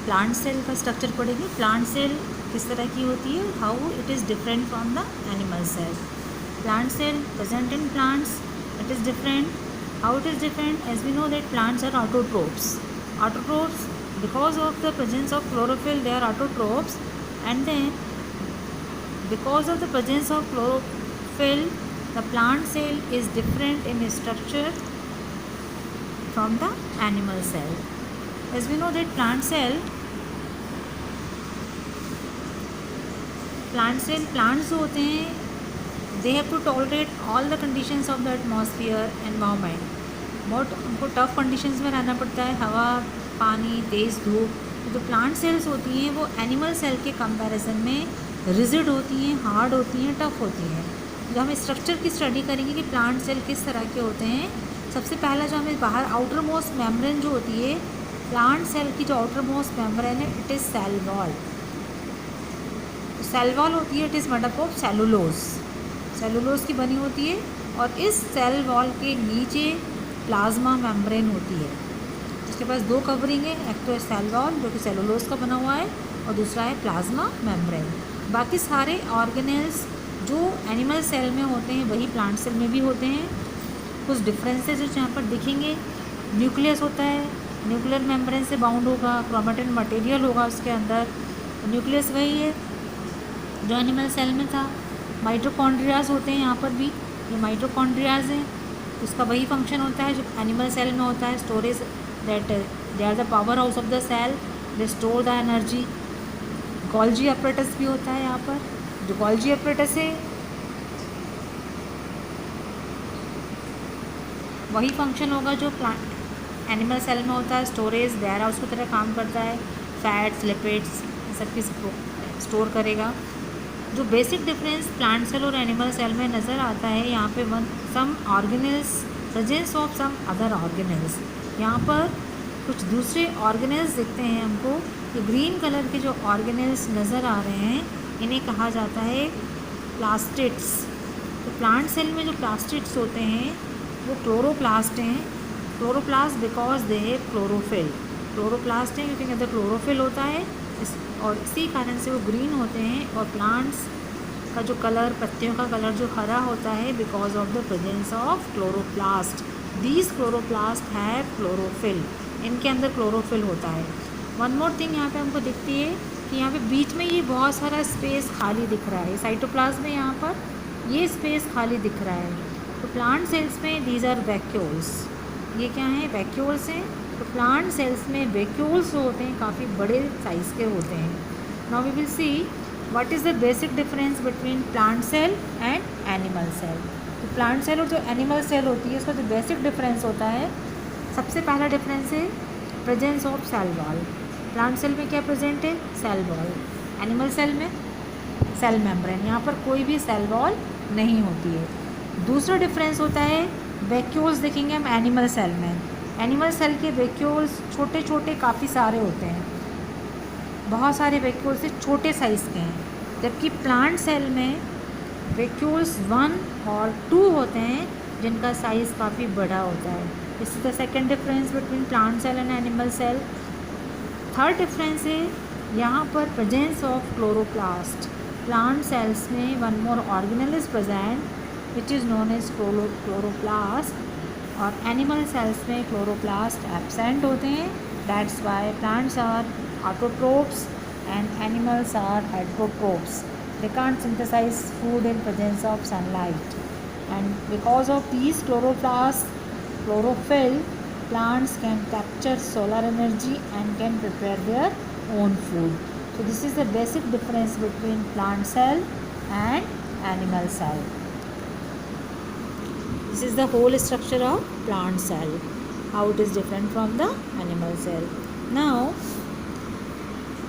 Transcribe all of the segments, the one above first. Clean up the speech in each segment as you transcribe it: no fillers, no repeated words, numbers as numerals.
Plant cell का structure पढ़ेंगे। Plant cell किस तरह की होती है, how it is different from the animal cell. Plant cell present in plants, it is different. How it is different, as we know that plants are autotrophs. Autotrophs because of the presence of chlorophyll they are autotrophs, and then because of the presence of chlorophyll the plant cell is different in structure from the animal cell. As we know that plant cell plants जो होते हैं they have to tolerate all the conditions of the atmosphere environment। बहुत उनको tough conditions में रहना पड़ता है, हवा, पानी, तेज़ धूप। तो जो प्लांट सेल्स होती हैं वो एनिमल सेल के कंपैरिजन में रिजिड होती हैं, हार्ड होती हैं, टफ होती हैं। जो हम स्ट्रक्चर की स्टडी करेंगे कि प्लांट सेल किस तरह के होते हैं, सबसे पहला जो हमें बाहर आउटर मोस्ट मेम्ब्रेन जो होती है प्लांट सेल की, जो आउटर मोस्ट मेम्ब्रेन है it is cell wall. Cell wall होती है, it is made up of cellulose की बनी होती है, और इस सेल वॉल के नीचे प्लाज्मा मेम्ब्रेन होती है जिसके पास दो कवरिंग है, एक तो सेल वॉल जो कि सेलुलोज का बना हुआ है और दूसरा है प्लाज्मा मेम्ब्रेन। बाकी सारे ऑर्गेनेल्स जो एनिमल सेल में होते हैं वही प्लांट सेल में भी होते हैं। कुछ डिफरेंसेस जो यहाँ पर दिखेंगे, न्यूक्लियस होता है, न्यूक्लियर मेम्ब्रेन से बाउंड होगा, क्रोमेटिन मटेरियल होगा उसके अंदर, न्यूक्लियस वही है जो एनिमल सेल में था। माइटोकॉन्ड्रियाज होते हैं यहाँ पर भी, ये माइटोकॉन्ड्रियाज हैं, उसका वही फंक्शन होता है जो एनिमल सेल में होता है, storage, that they are the power house of the cell, they store the energy. Golgi apparatus भी होता है यहाँ पर, जो गोल्जी एपरेटस है वही फंक्शन होगा जो प्लांट एनिमल सेल में होता है, स्टोरेज, वेयर हाउस की तरह काम करता है, फैट्स, लिपिड्स सब की स्टोर करेगा। जो बेसिक डिफरेंस प्लांट सेल और एनिमल सेल में नज़र आता है यहाँ पे some organelles, presence of some other organelles. यहाँ पर कुछ दूसरे ऑर्गेनेल्स दिखते हैं हमको, ये ग्रीन कलर के जो ऑर्गेनेल्स नज़र आ रहे हैं इन्हें कहा जाता है प्लास्टिड्स। तो प्लांट सेल में जो प्लास्टिड्स होते हैं वो क्लोरोप्लास्ट हैं। Chloroplast because they have chlorophyll, chloroplast हैं क्योंकि अंदर क्लोरोफिल होता है और इसी कारण से वो ग्रीन होते हैं। और प्लांट्स का जो कलर, पत्तियों का कलर जो हरा होता है because of the presence of chloroplast. These chloroplast have chlorophyll, इनके अंदर क्लोरोफिल होता है। वन मोर थिंग यहाँ पे हमको दिखती है कि यहाँ पे बीच में ये बहुत सारा स्पेस खाली दिख रहा है, साइटोप्लाज्म में यहाँ पर ये स्पेस खाली दिख रहा है। तो प्लांट सेल्स में दीज आर वैक्यूल्स, ये क्या हैं, वैक्यूल्स हैं। तो प्लांट सेल्स में वैक्यूल्स होते हैं, काफ़ी बड़े साइज़ के होते हैं। Now we will see what is the basic difference between plant cell and animal cell. तो प्लांट सेल और जो एनिमल सेल होती है उसका जो बेसिक डिफरेंस होता है, सबसे पहला डिफरेंस है presence of cell wall. Plant cell में क्या प्रेजेंट है, सेल वॉल। एनिमल सेल में सेल मेम्ब्रेन, यहाँ पर कोई भी सेल वॉल नहीं होती है। दूसरा डिफरेंस होता है वैक्यूल्स, देखेंगे हम एनिमल सेल में। एनिमल सेल के वैक्यूल्स छोटे छोटे काफ़ी सारे होते हैं, बहुत सारे वैक्यूल्स से छोटे साइज़ के हैं, जबकि प्लांट सेल में वैक्यूल्स 1 और 2 होते हैं जिनका साइज़ काफ़ी बड़ा होता है। This is the second difference between plant cell and animal cell. Third difference है यहाँ पर presence of chloroplast. Plant cells में one more organelle is present which is known as chloroplast, और एनिमल सेल्स में क्लोरोप्लास्ट एब्सेंट होते हैं। That's why plants are autotrophs and animals are heterotrophs. They can't synthesize food in presence of sunlight, and because of these chloroplasts, chlorophyll, plants can capture solar energy and can prepare their own food. So this is the basic difference between plant cell and animal cell. This is the whole structure of plant cell, how it is different from the animal cell. Now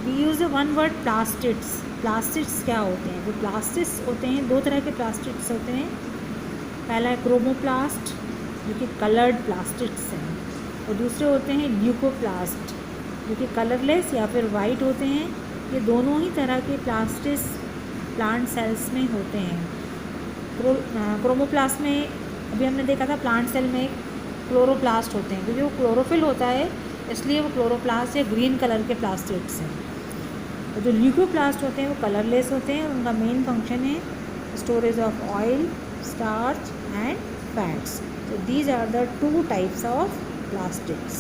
we use the one word plastids. Plastids क्या होते हैं, जो plastids होते हैं दो तरह के plastids होते हैं। पहला है क्रोमोप्लास्ट जो कि कलर्ड प्लास्टिड्स हैं, और दूसरे होते हैं ल्यूकोप्लास्ट जो कि कलरलेस या फिर वाइट होते हैं। ये दोनों ही तरह के प्लास्टिड्स प्लांट सेल्स में होते हैं। क्रोमोप्लास्ट में अभी हमने देखा था, प्लांट सेल में क्लोरोप्लास्ट होते हैं क्योंकि वो क्लोरोफिल होता है इसलिए वो क्लोरोप्लास्ट या ग्रीन कलर के प्लास्टिड्स हैं। तो जो ल्यूकोप्लास्ट होते हैं वो कलरलेस होते हैं, उनका मेन फंक्शन है storage of oil, starch and fats. So these are the two types of plastids.